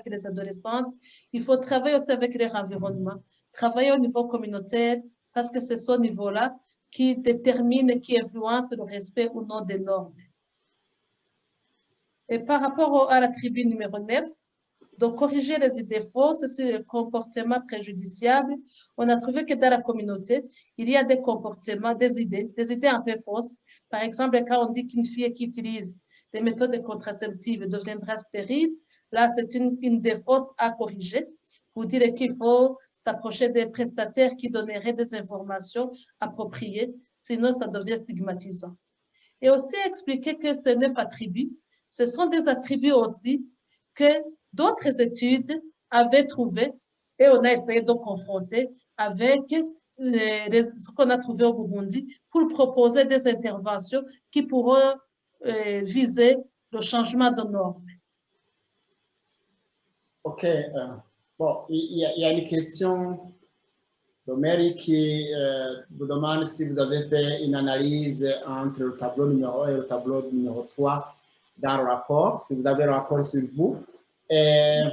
les adolescentes, il faut travailler aussi avec leur environnement, travailler au niveau communautaire, parce que c'est ce niveau-là qui détermine, qui influence le respect ou non des normes. Et par rapport à l'attribut numéro 9, de corriger les idées fausses sur les comportements préjudiciables, on a trouvé que dans la communauté, il y a des comportements, des idées un peu fausses. Par exemple, quand on dit qu'une fille qui utilise les méthodes contraceptives deviendra stérile, là, c'est une idée fausse à corriger pour dire qu'il faut s'approcher des prestataires qui donneraient des informations appropriées, sinon ça devient stigmatisant. Et aussi expliquer que ces 9 attributs, ce sont des attributs aussi que d'autres études avaient trouvés et on a essayé de confronter avec ce qu'on a trouvé au Burundi pour proposer des interventions qui pourront viser le changement de normes. Ok, bon, il y a une question de Mary qui vous demande si vous avez fait une analyse entre le tableau numéro 1 et le tableau numéro 3 dans le rapport, si vous avez le rapport sur vous, et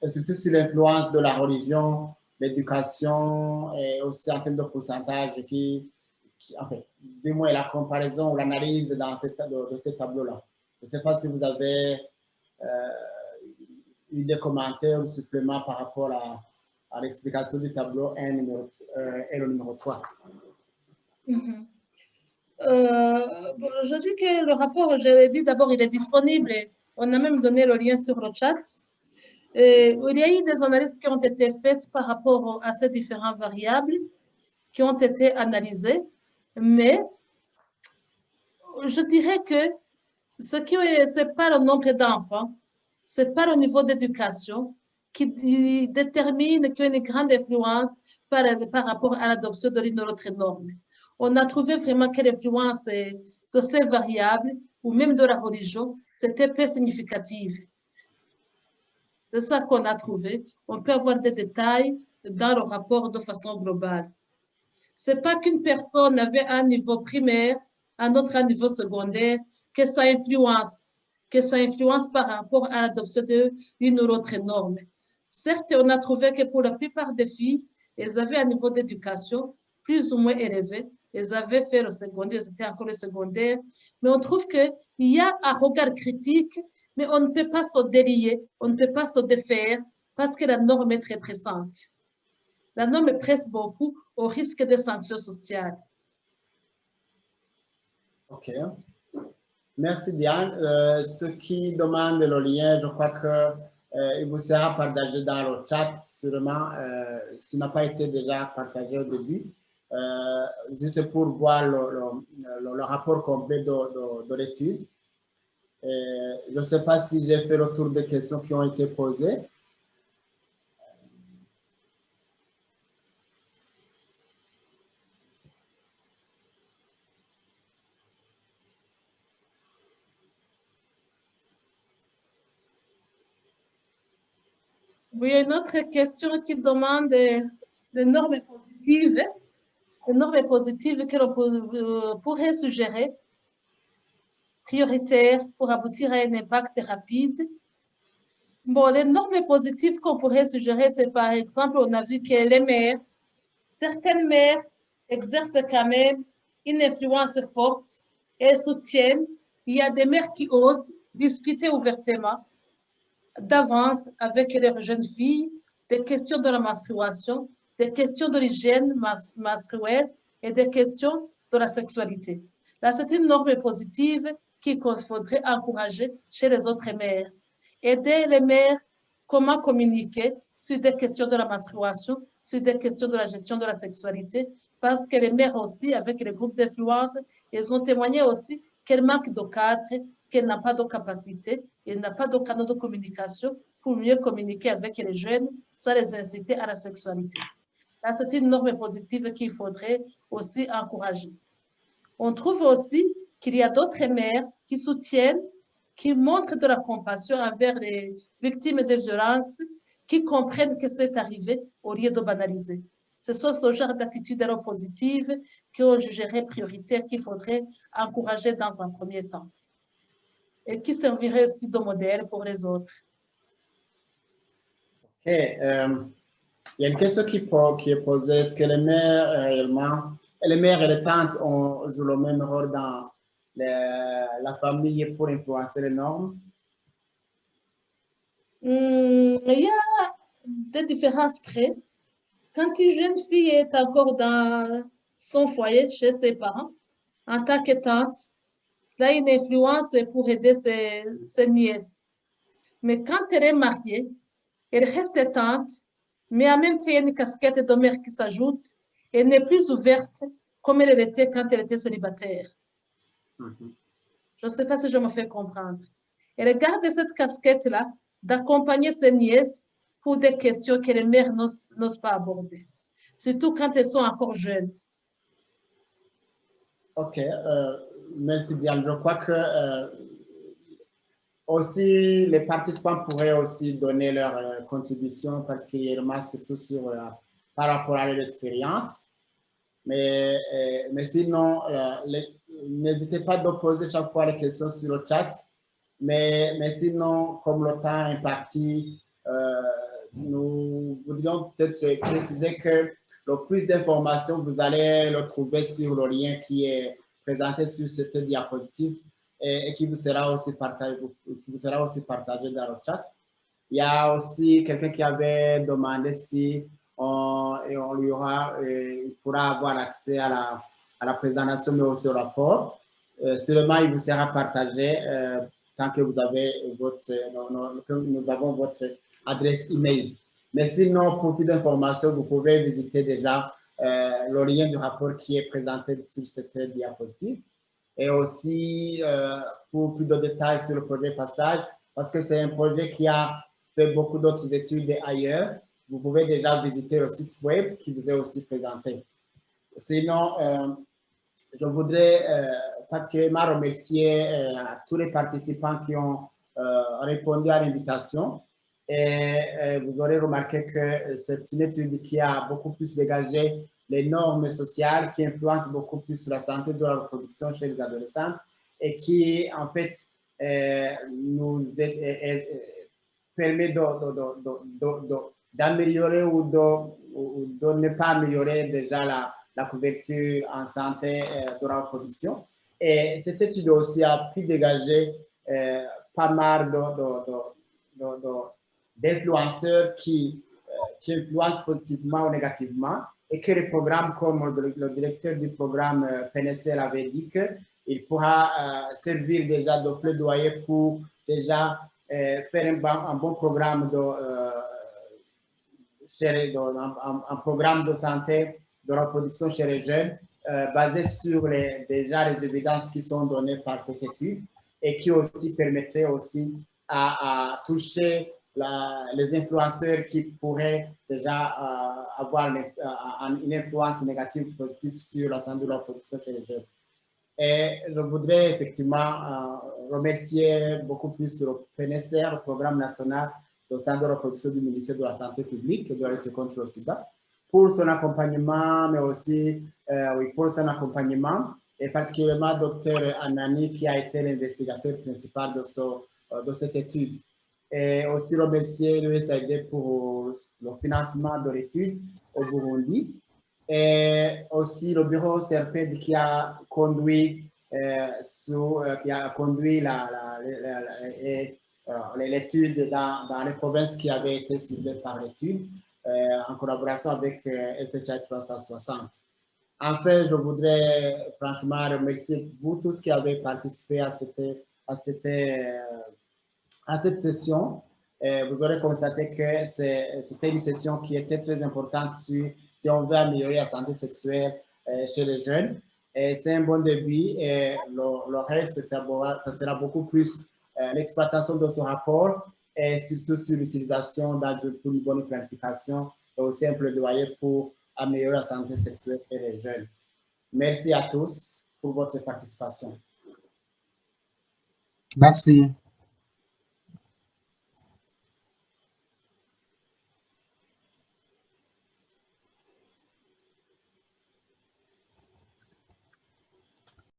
surtout sur l'influence de la religion, l'éducation, et aussi en termes de pourcentage enfin, du moins la comparaison ou l'analyse de ce tableau-là. Je ne sais pas si vous avez eu des commentaires ou suppléments par rapport à l'explication du tableau 1 et le numéro 3. Je dis que le rapport, je l'ai dit d'abord, il est disponible On a même donné le lien sur le chat. Il y a eu des analyses qui ont été faites par rapport à ces différentes variables qui ont été analysées, mais je dirais que ce n'est pas le nombre d'enfants, ce n'est pas le niveau d'éducation qui détermine qu'il y a une grande influence par rapport à l'adoption de l'une ou l'autre norme. On a trouvé vraiment que l'influence de ces variables, ou même de la religion, c'était peu significative. C'est ça qu'on a trouvé. On peut avoir des détails dans le rapport de façon globale. Ce n'est pas qu'une personne avait un niveau primaire, un autre à niveau secondaire, que ça influence par rapport à l'adoption d'une ou l'autre norme. Certes, on a trouvé que pour la plupart des filles, elles avaient un niveau d'éducation plus ou moins élevé. Elles avaient fait le secondaire, elles étaient encore le secondaire. Mais on trouve qu'il y a un regard critique, mais on ne peut pas se délier, on ne peut pas se défaire parce que la norme est très pressante. La norme presse beaucoup au risque de sanctions sociales. OK. Merci Diane. Ceux qui demandent le lien, je crois qu'il vous sera partagé dans le chat, sûrement, s'il n'a pas été déjà partagé au début, juste pour voir le rapport complet de l'étude. Je ne sais pas si j'ai fait le tour des questions qui ont été posées. Oui, il y a une autre question qui demande les normes positives. Les normes positives que l'on pourrait suggérer, prioritaires pour aboutir à un impact rapide. Bon, les normes positives qu'on pourrait suggérer, c'est par exemple, on a vu que les mères, certaines mères exercent quand même une influence forte et soutiennent. Il y a des mères qui osent discuter ouvertement d'avance avec leurs jeunes filles des questions de la menstruation, des questions de l'hygiène menstruelle et des questions de la sexualité. Là, c'est une norme positive qu'il faudrait encourager chez les autres mères. Aider les mères comment communiquer sur des questions de la menstruation, sur des questions de la gestion de la sexualité, parce que les mères aussi, avec les groupes d'influence, elles ont témoigné aussi qu'elles manquent de cadre, qu'elles n'ont pas de capacité, elles n'ont pas de canaux de communication pour mieux communiquer avec les jeunes sans les inciter à la sexualité. Là, c'est une norme positive qu'il faudrait aussi encourager. On trouve aussi qu'il y a d'autres mères qui soutiennent, qui montrent de la compassion envers les victimes de violences, qui comprennent que c'est arrivé au lieu de banaliser. C'est ce genre d'attitude positive qu'on jugerait prioritaire, qu'il faudrait encourager dans un premier temps et qui servirait aussi de modèle pour les autres. OK. Il y a une question qui est posée. Est-ce que les mères réellement, les mères et les tantes jouent le même rôle dans la famille pour influencer les normes? Il y a des différences près. Quand une jeune fille est encore dans son foyer, chez ses parents, en tant que tante, là, une influence pour aider ses nièces. Mais quand elle est mariée, elle reste tante, mais en même temps, il y a une casquette de mère qui s'ajoute. Elle n'est plus ouverte comme elle était quand elle était célibataire. Je ne sais pas si je me fais comprendre. Elle garde cette casquette-là d'accompagner ses nièces pour des questions que les mères n'osent pas aborder, surtout quand elles sont encore jeunes. OK. Merci Diane. Je crois que aussi les participants pourraient aussi donner leur contribution, particulièrement surtout par rapport à leur expérience. Mais sinon, n'hésitez pas à poser chaque fois les questions sur le chat. Mais sinon, comme le temps est parti, nous voudrions peut-être préciser que le plus d'informations, vous allez le trouver sur le lien qui est présenté sur cette diapositive et qui vous sera aussi partagé dans le chat. Il y a aussi quelqu'un qui avait demandé si il pourra avoir accès à la présentation, mais aussi au rapport. Seulement, il vous sera partagé tant que vous avez que nous avons votre adresse email. Mais sinon, pour plus d'informations, vous pouvez visiter déjà le lien du rapport qui est présenté sur cette diapositive. Et aussi, pour plus de détails sur le projet Passage, parce que c'est un projet qui a fait beaucoup d'autres études ailleurs, vous pouvez déjà visiter le site web qui vous est aussi présenté. Sinon, je voudrais particulièrement remercier tous les participants qui ont répondu à l'invitation. Et vous aurez remarqué que c'est une étude qui a beaucoup plus dégagé les normes sociales, qui influencent beaucoup plus sur la santé de la reproduction chez les adolescents et qui, en fait, nous permet d'améliorer ou de ne pas améliorer déjà la couverture en santé de la reproduction. Et cette étude aussi a pu dégager pas mal d'influenceurs qui influencent positivement ou négativement, et que les programmes, comme le directeur du programme PNSL avait dit, qu'il pourra servir déjà de plaidoyer pour déjà faire un bon programme un programme de santé de reproduction chez les jeunes basé sur déjà les évidences qui sont données par cette étude et qui aussi permettrait aussi à toucher les influenceurs qui pourraient déjà avoir une influence négative ou positive sur la santé de la reproduction chez les jeunes. Et je voudrais effectivement remercier beaucoup plus le PNSR, le Programme national de santé de la reproduction du ministère de la Santé publique et de la lutte contre le sida, pour son accompagnement, mais aussi pour son accompagnement, et particulièrement Dr Anani, qui a été l'investigateur principal de cette étude. Et aussi remercier l'USAID pour le financement de l'étude au Burundi. Et aussi le bureau CERPED qui a conduit, l'étude dans les provinces qui avaient été ciblées par l'étude, en collaboration avec FHI 360. Enfin, je voudrais franchement remercier vous tous qui avez participé à cette session. Vous aurez constaté que c'était une session qui était très importante si on veut améliorer la santé sexuelle chez les jeunes. C'est un bon début et le reste, ça sera beaucoup plus l'exploitation d'autres rapports et surtout sur l'utilisation pour une bonne planification et aussi un plaidoyer pour améliorer la santé sexuelle chez les jeunes. Merci à tous pour votre participation. Merci.